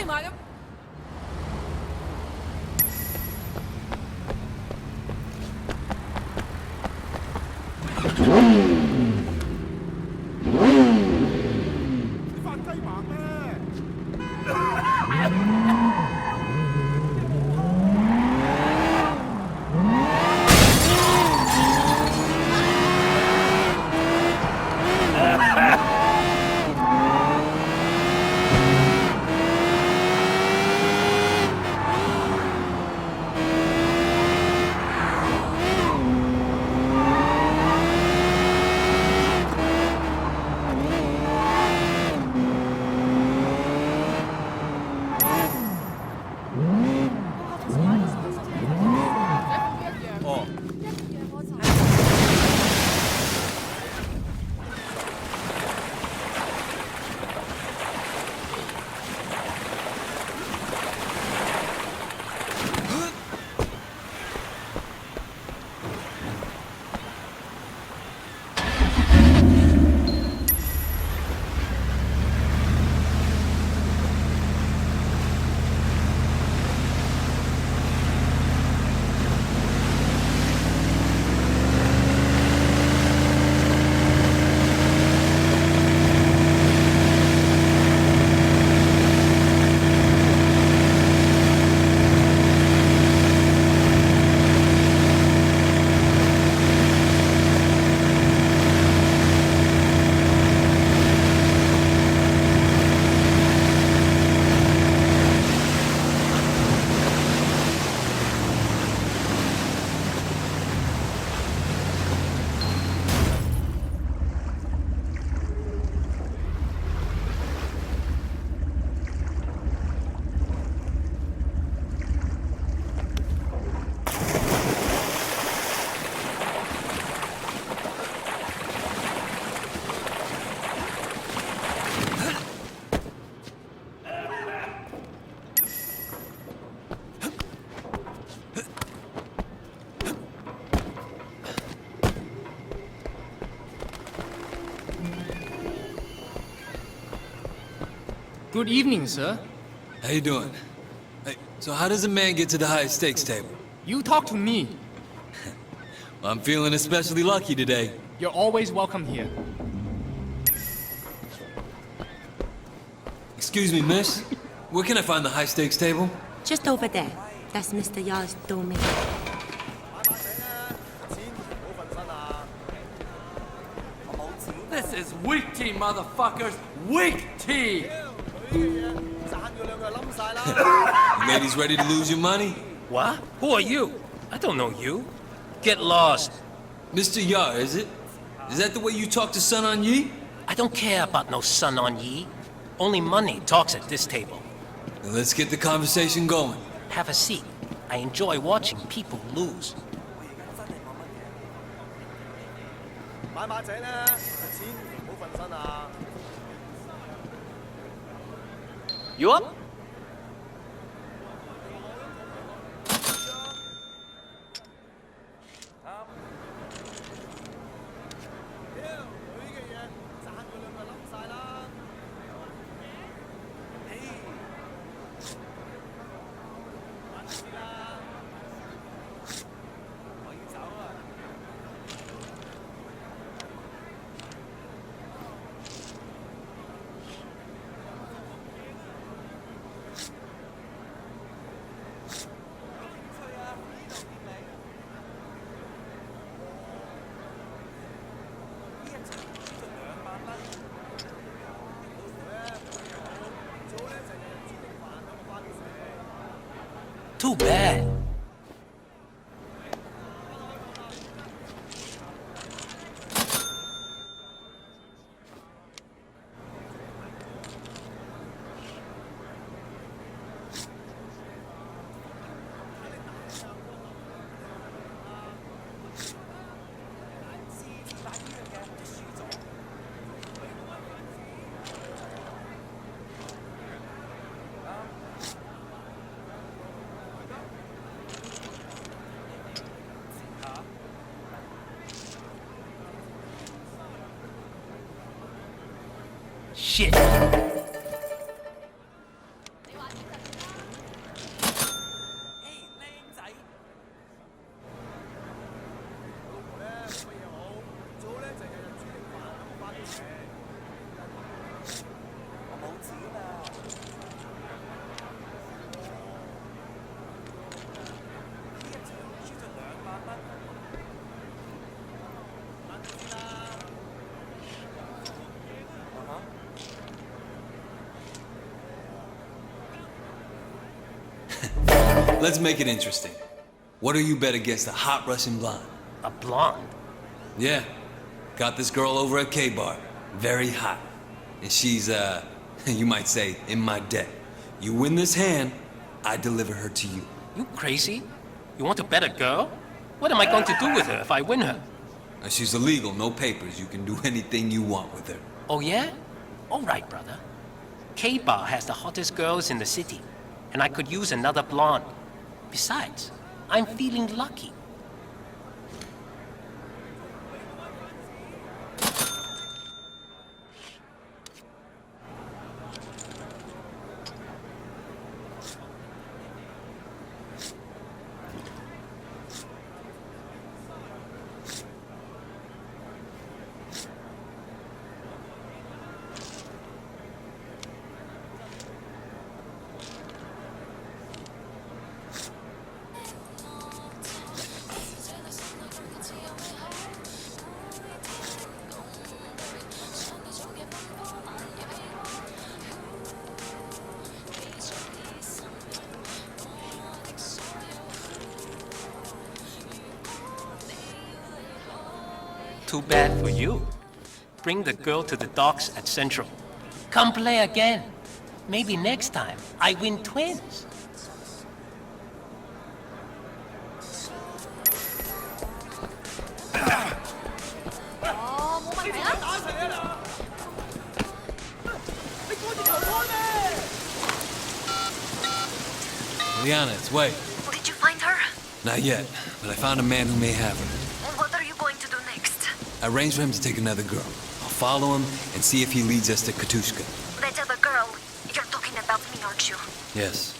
埋咁。發雞盲咩？Good evening, sir. How you doing? Hey, so how does a man get to the high stakes table? You talk to me. I'm feeling especially lucky today. You're always welcome here. Excuse me, miss. Where can I find the high stakes table? Just over there. That's Mr. Yar's domain. This is weak tea, motherfuckers! Weak tea! You ladies ready to lose your money? What? Who are you? I don't know you. Get lost. Mr. Yar, is it? Is that the way you talk to Sun On Yi? I don't care about no Sun On Yi. Only money talks at this table. Then let's get the conversation going. Have a seat. I enjoy watching people lose. 買馬仔咧，錢唔好瞓身啊！ You up? Too bad. Shit. Let's make it interesting. What do you bet against a hot Russian blonde? A blonde? Yeah. Got this girl over at K-Bar. Very hot. And she's, you might say, in my debt. You win this hand, I deliver her to you. You crazy? You want to bet a girl? What am I going to do with her if I win her? She's illegal, no papers. You can do anything you want with her. Oh yeah? All right, brother. K-Bar has the hottest girls in the city, and I could use another blonde. Besides, I'm feeling lucky. Too bad for you. Bring the girl to the docks at Central. Come play again. Maybe next time I win twins. Liana, it's Wei. Did you find her? Not yet, but I found a man who may have her. And what are you going to do next? I arranged for him to take another girl. I'll follow him and see if he leads us to Katushka. That other girl. You're talking about me, aren't you? Yes.